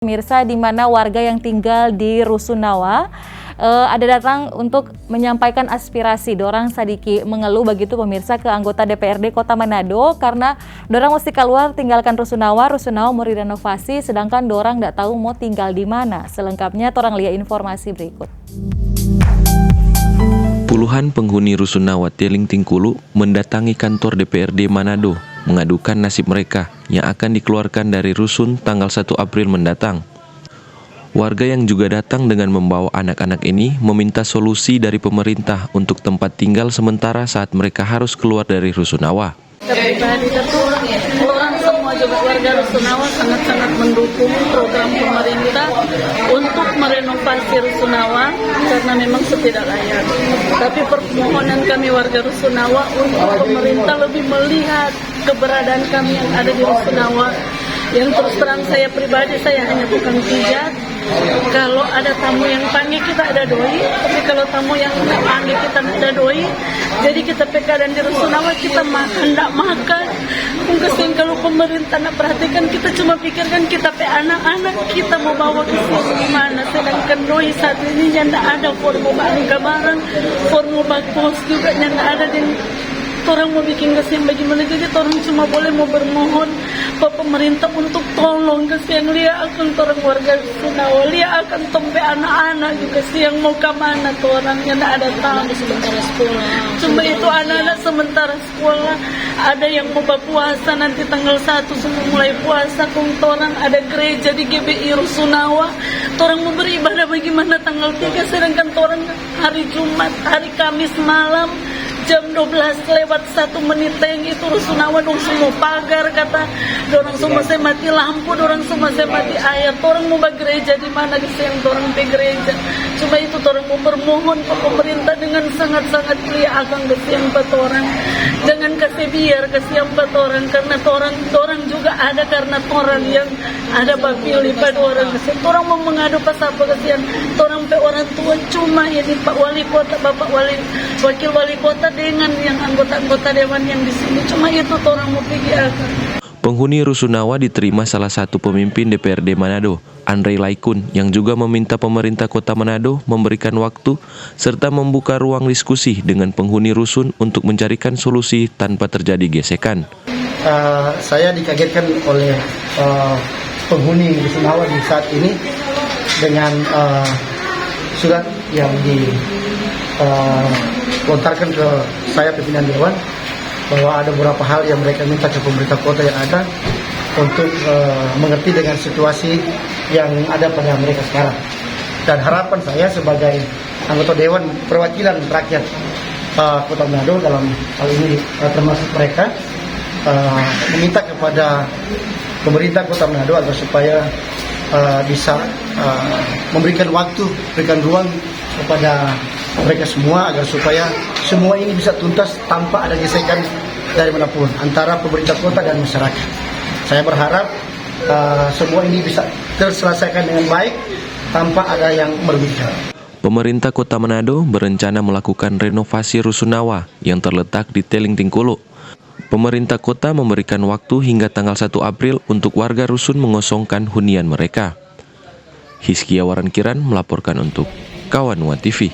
Pemirsa, di mana warga yang tinggal di Rusunawa ada datang untuk menyampaikan aspirasi. Dorang sadiki mengeluh begitu pemirsa ke anggota DPRD Kota Manado karena dorang mesti keluar tinggalkan Rusunawa mau direnovasi sedangkan dorang tidak tahu mau tinggal di mana. Selengkapnya torang lihat informasi berikut. Puluhan penghuni Rusunawa Teling Tingkulu mendatangi kantor DPRD Manado mengadukan nasib mereka yang akan dikeluarkan dari rusun tanggal 1 April mendatang. Warga yang juga datang dengan membawa anak-anak ini meminta solusi dari pemerintah untuk tempat tinggal sementara saat mereka harus keluar dari Rusunawa. Pribadi orang semua juga warga Rusunawa sangat-sangat mendukung program pemerintah untuk merenovasi Rusunawa karena memang tidak layak. Tapi permohonan kami warga Rusunawa untuk pemerintah lebih melihat keberadaan kami yang ada di Rusunawa. Yang terus terang saya pribadi, saya hanya bukan pijat. Kalau ada tamu yang panggil kita ada doi, tapi kalau tamu yang tidak panggil kita tidak ada doi. Jadi kita dan di Rusunawa kita makan, tidak makan. Mungkin kalau pemerintah nak perhatikan, kita cuma pikirkan kita pe anak-anak kita mau bawa ke sini gimana. Sedangkan doi saat ini yang tidak ada formu barang, formu bakpos juga yang tidak ada. Dan orang mau bikin kasihan bagaimana, jadi orang cuma boleh mau bermohon ke pemerintah untuk tolong kasihan lia akan orang warga Rusunawa, lia akan tempe anak-anak juga siang mau ke mana tuh orang yang ada tamu sementara sekolah. Cuma itu anak-anak sementara sekolah, ada yang mau berpuasa nanti tanggal 1 semua mulai puasa kung orang ada gereja di GBI Rusunawa, orang mau beribadah bagaimana tanggal 3 sedangkan orang hari Jumat, hari Kamis malam jam 12 lewat 1 menit yang itu Rusunawa dong semua pagar kata dorang semua saya mati lampu, dorang semua saya mati air. Orang mau gereja di mana di siang dorang pe gereja. Cuma itu orang mau bermohon ke pemerintah dengan sangat-sangat lia akan kesian pat orang. Jangan kasih biar kesian pat orang karena orang juga ada karena orang yang ada bapili pada orang kesian. Orang mau mengadu pas apa kesian. Orang pe orang tua cuma ini Pak Wali Kota, Bapak Wakil Wali Kota dengan yang anggota-anggota dewan yang di sini. Cuma itu orang mau pergi akan. Penghuni Rusunawa diterima salah satu pemimpin DPRD Manado, Andre Laikun, yang juga meminta pemerintah Kota Manado memberikan waktu serta membuka ruang diskusi dengan penghuni rusun untuk mencarikan solusi tanpa terjadi gesekan. Saya dikagetkan oleh penghuni Rusunawa di saat ini dengan surat yang dilontarkan ke saya pimpinan dewan bahwa ada beberapa hal yang mereka minta ke pemerintah kota yang ada untuk mengerti dengan situasi yang ada pada mereka sekarang. Dan harapan saya sebagai anggota dewan perwakilan rakyat Kota Manado dalam hal ini termasuk mereka meminta kepada pemerintah Kota Manado agar supaya bisa memberikan waktu, berikan ruang kepada mereka semua agar supaya semua ini bisa tuntas tanpa ada gesekan dari manapun antara pemerintah kota dan masyarakat. Saya berharap semua ini bisa terselesaikan dengan baik tanpa ada yang merugikan. Pemerintah Kota Manado berencana melakukan renovasi Rusunawa yang terletak di Teling Tingkulu. Pemerintah kota memberikan waktu hingga tanggal 1 April untuk warga rusun mengosongkan hunian mereka. Hizkia Warankiran melaporkan untuk Kawanua TV.